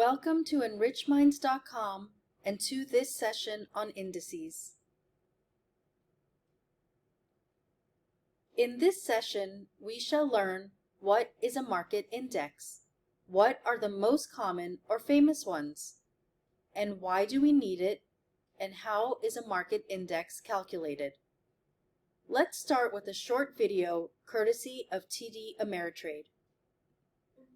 Welcome to enrichminds.com and to this session on indices. In this session, we shall learn what is a market index, what are the most common or famous ones, and why do we need it, and how is a market index calculated. Let's start with a short video courtesy of TD Ameritrade.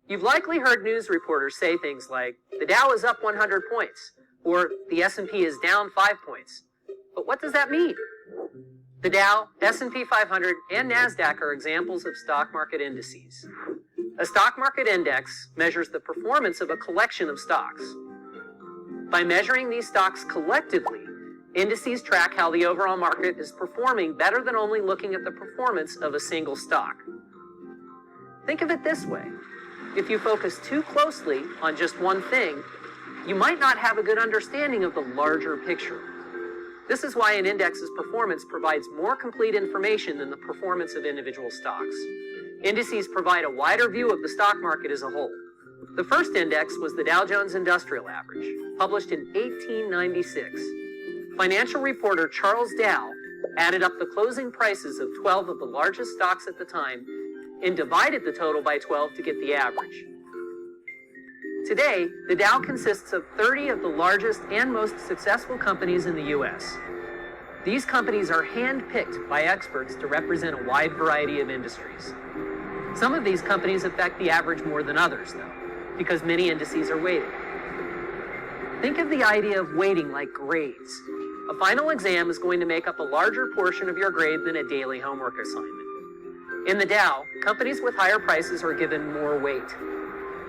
You've likely heard news reporters say things like, the Dow is up 100 points, or the S&P is down 5 points. But what does that mean? The Dow, S&P 500, and NASDAQ are examples of stock market indices. A stock market index measures the performance of a collection of stocks. By measuring these stocks collectively, indices track how the overall market is performing better than only looking at the performance of a single stock. Think of it this way. If you focus too closely on just one thing, you might not have a good understanding of the larger picture. This is why an index's performance provides more complete information than the performance of individual stocks. Indices provide a wider view of the stock market as a whole. The first index was the Dow Jones Industrial Average, published in 1896. Financial reporter Charles Dow added up the closing prices of 12 of the largest stocks at the time and divided the total by 12 to get the average. Today, the Dow consists of 30 of the largest and most successful companies in the U.S. These companies are hand-picked by experts to represent a wide variety of industries. Some of these companies affect the average more than others, though, because many indices are weighted. Think of the idea of weighting like grades. A final exam is going to make up a larger portion of your grade than a daily homework assignment. In the Dow, companies with higher prices are given more weight.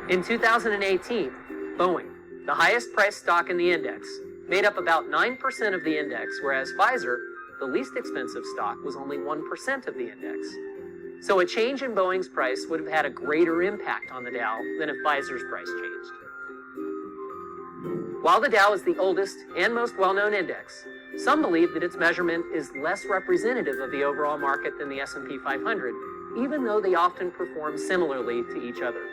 In 2018, Boeing, the highest priced stock in the index, made up about 9% of the index, whereas Pfizer, the least expensive stock, was only 1% of the index. So a change in Boeing's price would have had a greater impact on the Dow than if Pfizer's price changed. While the Dow is the oldest and most well-known index, some believe that its measurement is less representative of the overall market than the S&P 500, even though they often perform similarly to each other.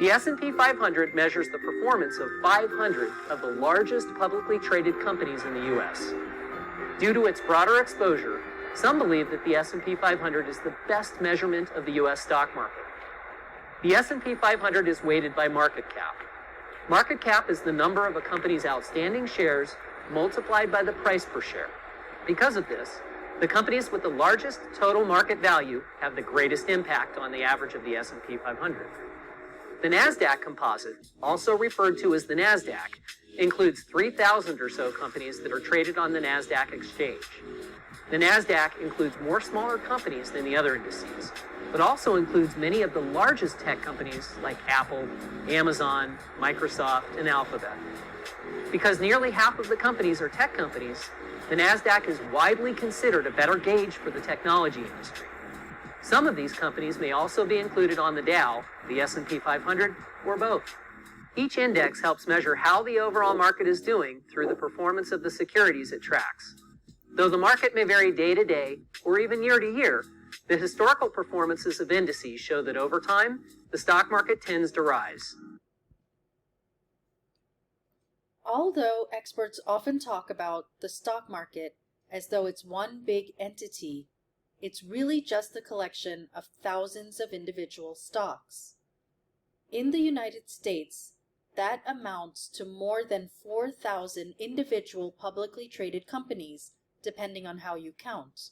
The S&P 500 measures the performance of 500 of the largest publicly traded companies in the U.S. Due to its broader exposure, some believe that the S&P 500 is the best measurement of the U.S. stock market. The S&P 500 is weighted by market cap. Market cap is the number of a company's outstanding shares multiplied by the price per share. Because of this, the companies with the largest total market value have the greatest impact on the average of the S&P 500. The NASDAQ Composite, also referred to as the NASDAQ, includes 3,000 or so companies that are traded on the NASDAQ exchange. The NASDAQ includes more smaller companies than the other indices, but also includes many of the largest tech companies like Apple, Amazon, Microsoft, and Alphabet. Because nearly half of the companies are tech companies, the NASDAQ is widely considered a better gauge for the technology industry. Some of these companies may also be included on the Dow, the S&P 500, or both. Each index helps measure how the overall market is doing through the performance of the securities it tracks. Though the market may vary day to day, or even year to year, the historical performances of indices show that over time, the stock market tends to rise. Although experts often talk about the stock market as though it's one big entity, it's really just a collection of thousands of individual stocks. In the United States, that amounts to more than 4,000 individual publicly traded companies, depending on how you count.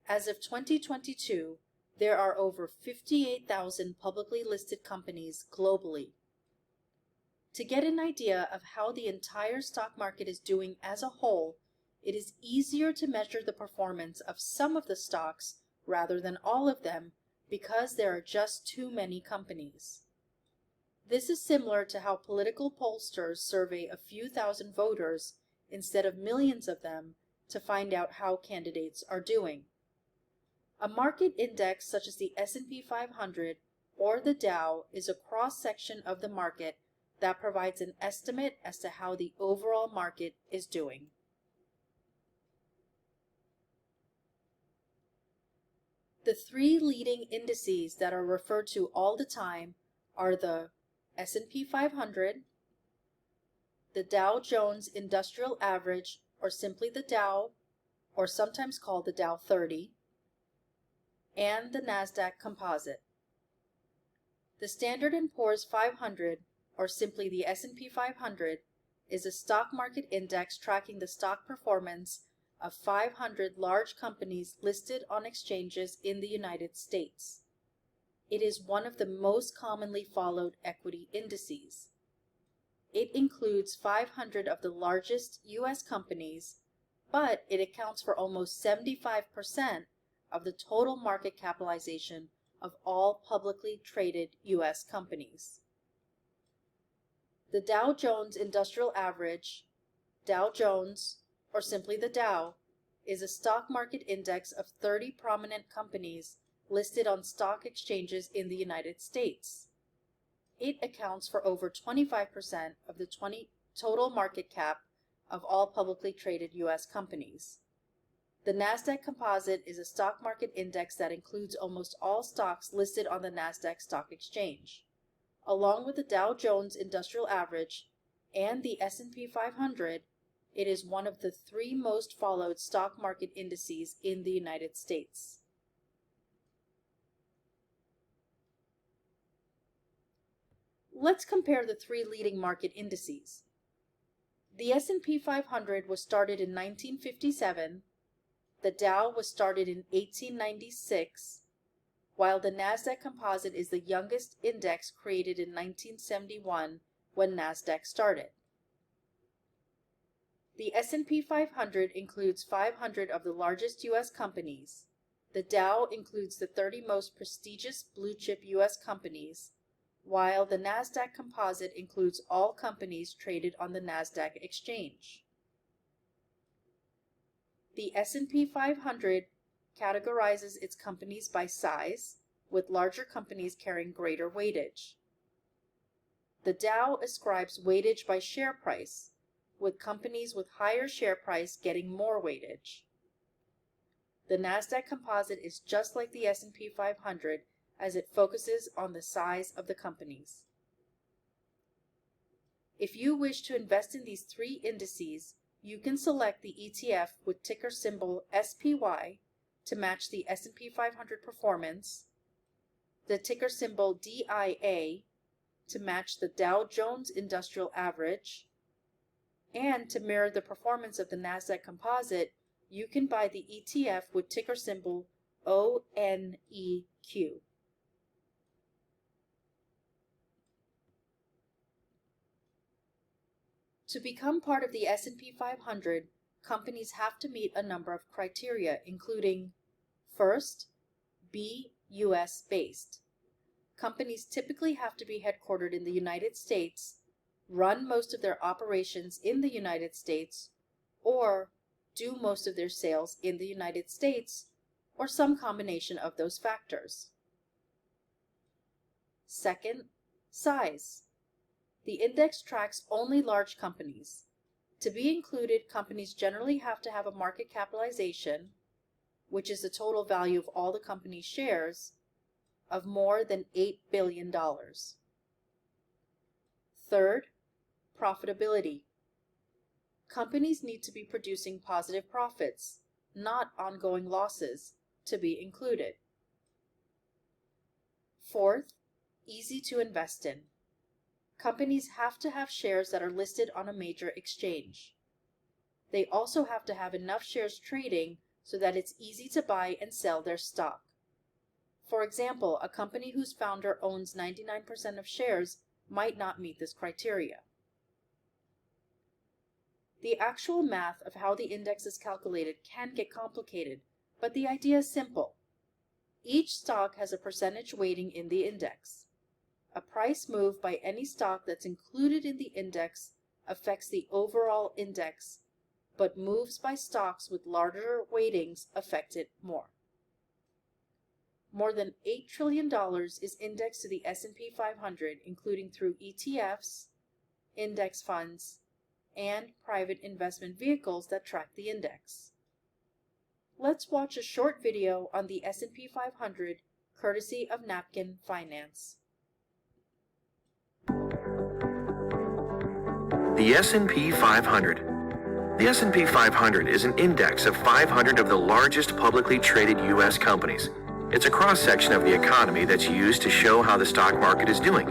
As of 2022, there are over 58,000 publicly listed companies globally. To get an idea of how the entire stock market is doing as a whole, it is easier to measure the performance of some of the stocks rather than all of them because there are just too many companies. This is similar to how political pollsters survey a few thousand voters instead of millions of them to find out how candidates are doing. A market index such as the S&P 500 or the Dow is a cross-section of the market that provides an estimate as to how the overall market is doing. The three leading indices that are referred to all the time are the S&P 500, the Dow Jones Industrial Average, or simply the Dow, or sometimes called the Dow 30, and the NASDAQ Composite. The Standard & Poor's 500, or simply the S&P 500, is a stock market index tracking the stock performance of 500 large companies listed on exchanges in the United States. It is one of the most commonly followed equity indices. It includes 500 of the largest U.S. companies, but it accounts for almost 75% of the total market capitalization of all publicly traded U.S. companies. The Dow Jones Industrial Average, Dow Jones, or simply the Dow, is a stock market index of 30 prominent companies listed on stock exchanges in the United States. It accounts for over 25% of the total market cap of all publicly traded U.S. companies. The NASDAQ Composite is a stock market index that includes almost all stocks listed on the NASDAQ Stock Exchange. Along with the Dow Jones Industrial Average and the S&P 500, it is one of the 3 most followed stock market indices in the United States. Let's compare the 3 leading market indices. The S&P 500 was started in 1957, the Dow was started in 1896, while the NASDAQ Composite is the youngest index created in 1971 when NASDAQ started. The S&P 500 includes 500 of the largest U.S. companies. The Dow includes the 30 most prestigious blue-chip U.S. companies, while the NASDAQ Composite includes all companies traded on the NASDAQ exchange. The S&P 500 categorizes its companies by size, with larger companies carrying greater weightage. The Dow ascribes weightage by share price, with companies with higher share price getting more weightage. The NASDAQ Composite is just like the S&P 500 as it focuses on the size of the companies. If you wish to invest in these 3 indices, you can select the ETF with ticker symbol SPY to match the S&P 500 performance, the ticker symbol DIA to match the Dow Jones Industrial Average, and to mirror the performance of the NASDAQ Composite, you can buy the ETF with ticker symbol ONEQ. To become part of the S&P 500, companies have to meet a number of criteria, including: first, be U.S. based. Companies typically have to be headquartered in the United States, run most of their operations in the United States, or do most of their sales in the United States, or some combination of those factors. Second, size. The index tracks only large companies. To be included, companies generally have to have a market capitalization, which is the total value of all the company's shares, of more than $8 billion. Third, profitability. Companies need to be producing positive profits, not ongoing losses, to be included. Fourth, easy to invest in. Companies have to have shares that are listed on a major exchange. They also have to have enough shares trading so that it's easy to buy and sell their stock. For example, a company whose founder owns 99% of shares might not meet this criteria. The actual math of how the index is calculated can get complicated, but the idea is simple. Each stock has a percentage weighting in the index. A price move by any stock that's included in the index affects the overall index, but moves by stocks with larger weightings affect it more. More than $8 trillion is indexed to the S&P 500, including through ETFs, index funds, and private investment vehicles that track the index. Let's watch a short video on the S&P 500 courtesy of Napkin Finance. The S&P 500. The S&P 500 is an index of 500 of the largest publicly traded U.S. companies. It's a cross-section of the economy that's used to show how the stock market is doing.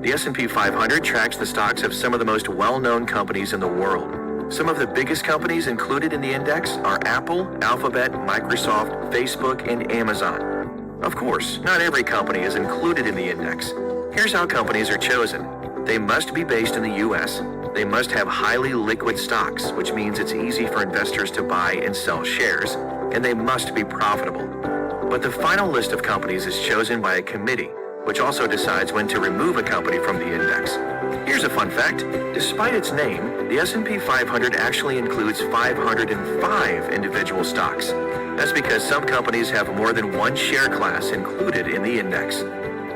The S&P 500 tracks the stocks of some of the most well-known companies in the world. Some of the biggest companies included in the index are Apple, Alphabet, Microsoft, Facebook, and Amazon. Of course, not every company is included in the index. Here's how companies are chosen. They must be based in the U.S. They must have highly liquid stocks, which means it's easy for investors to buy and sell shares, and they must be profitable. But the final list of companies is chosen by a committee, which also decides when to remove a company from the index. Here's a fun fact. Despite its name, the S&P 500 actually includes 505 individual stocks. That's because some companies have more than one share class included in the index.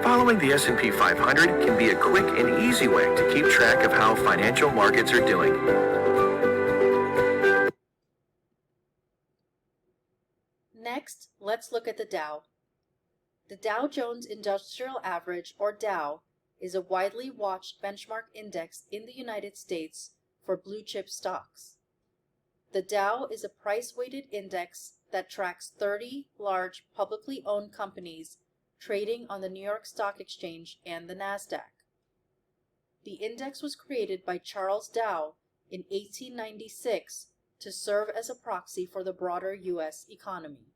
Following the S&P 500 can be a quick and easy way to keep track of how financial markets are doing. Next, let's look at the Dow. The Dow Jones Industrial Average, or Dow, is a widely watched benchmark index in the United States for blue-chip stocks. The Dow is a price-weighted index that tracks 30 large publicly owned companies trading on the New York Stock Exchange and the NASDAQ. The index was created by Charles Dow in 1896 to serve as a proxy for the broader U.S. economy.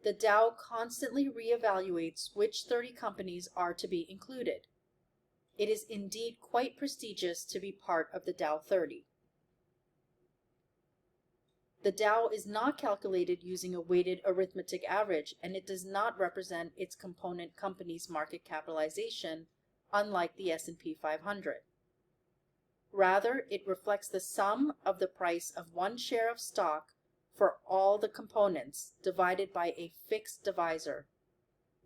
The Dow constantly reevaluates which 30 companies are to be included. It is indeed quite prestigious to be part of the Dow 30. The Dow is not calculated using a weighted arithmetic average, and it does not represent its component companies' market capitalization, unlike the S&P 500. Rather, it reflects the sum of the price of one share of stock for all the components divided by a fixed divisor.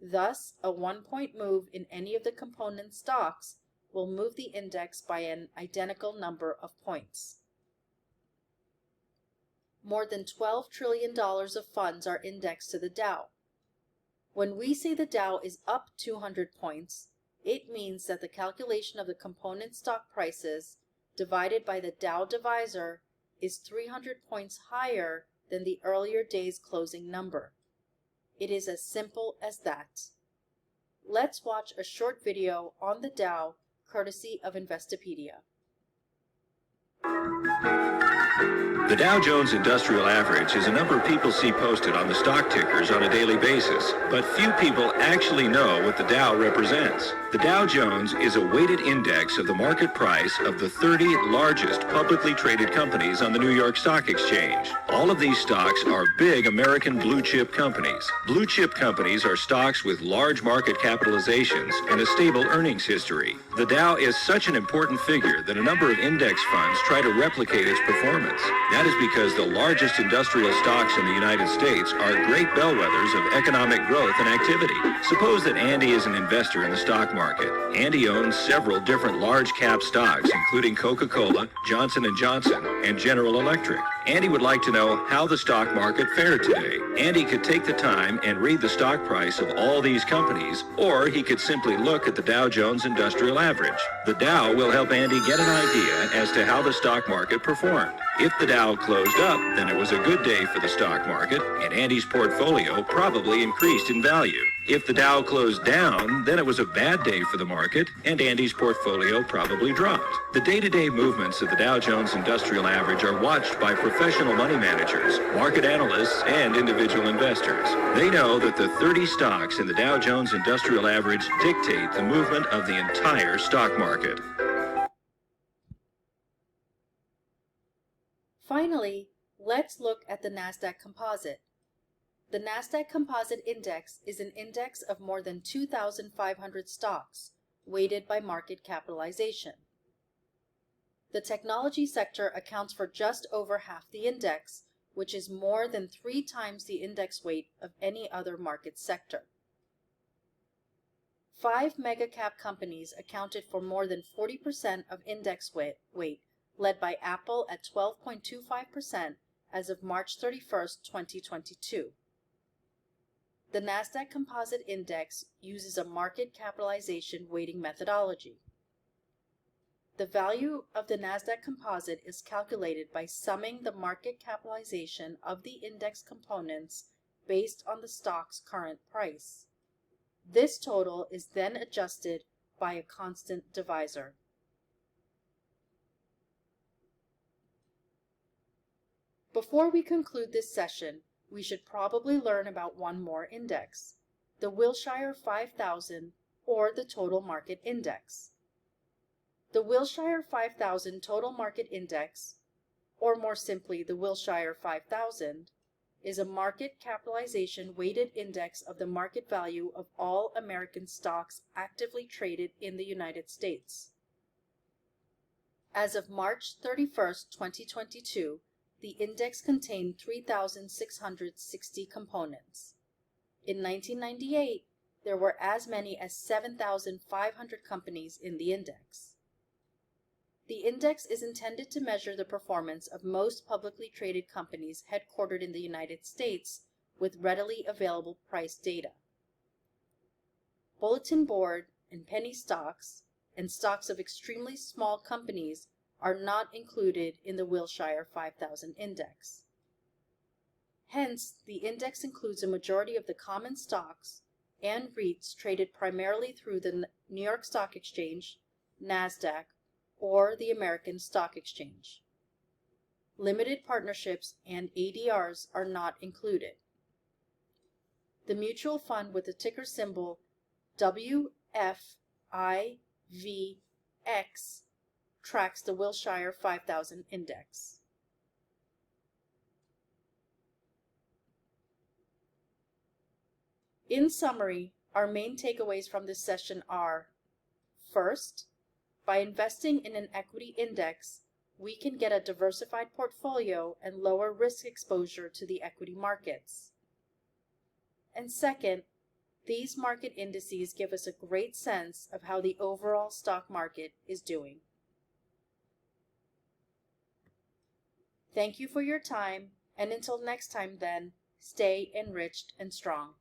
Thus, a 1-point move in any of the component stocks will move the index by an identical number of points. More than $12 trillion of funds are indexed to the Dow. When we say the Dow is up 200 points, it means that the calculation of the component stock prices divided by the Dow divisor is 300 points higher than the earlier day's closing number. It is as simple as that. Let's watch a short video on the Dow, courtesy of Investopedia. The Dow Jones Industrial Average is a number people see posted on the stock tickers on a daily basis, but few people actually know what the Dow represents. The Dow Jones is a weighted index of the market price of the 30 largest publicly traded companies on the New York Stock Exchange. All of these stocks are big American blue chip companies. Blue chip companies are stocks with large market capitalizations and a stable earnings history. The Dow is such an important figure that a number of index funds try to replicate its performance. That is because the largest industrial stocks in the United States are great bellwethers of economic growth and activity. Suppose that Andy is an investor in the stock market. Andy owns several different large cap stocks, including Coca-Cola, Johnson & Johnson, and General Electric. Andy would like to know how the stock market fared today. Andy could take the time and read the stock price of all these companies, or he could simply look at the Dow Jones Industrial Average. The Dow will help Andy get an idea as to how the stock market performed. If the Dow closed up, then it was a good day for the stock market, and Andy's portfolio probably increased in value. If the Dow closed down, then it was a bad day for the market, and Andy's portfolio probably dropped. The day-to-day movements of the Dow Jones Industrial Average are watched by professional money managers, market analysts, and individual investors. They know that the 30 stocks in the Dow Jones Industrial Average dictate the movement of the entire stock market. Finally, let's look at the NASDAQ Composite. The NASDAQ Composite Index is an index of more than 2,500 stocks, weighted by market capitalization. The technology sector accounts for just over half the index, which is more than 3 times the index weight of any other market sector. 5 mega-cap companies accounted for more than 40% of index weight, led by Apple at 12.25% as of March 31, 2022. The NASDAQ Composite Index uses a market capitalization weighting methodology. The value of the NASDAQ Composite is calculated by summing the market capitalization of the index components based on the stock's current price. This total is then adjusted by a constant divisor. Before we conclude this session, we should probably learn about one more index, the Wilshire 5000 or the Total Market Index. The Wilshire 5000 Total Market Index, or more simply the Wilshire 5000, is a market capitalization weighted index of the market value of all American stocks actively traded in the United States. As of March 31st, 2022, the index contained 3,660 components. In 1998, there were as many as 7,500 companies in the index. The index is intended to measure the performance of most publicly traded companies headquartered in the United States with readily available price data. Bulletin board and penny stocks and stocks of extremely small companies are not included in the Wilshire 5000 index. Hence, the index includes a majority of the common stocks and REITs traded primarily through the New York Stock Exchange, NASDAQ, or the American Stock Exchange. Limited partnerships and ADRs are not included. The mutual fund with the ticker symbol WFIVX tracks the Wilshire 5000 index. In summary, our main takeaways from this session are: first, by investing in an equity index, we can get a diversified portfolio and lower risk exposure to the equity markets. And second, these market indices give us a great sense of how the overall stock market is doing. Thank you for your time, and until next time then, stay enriched and strong.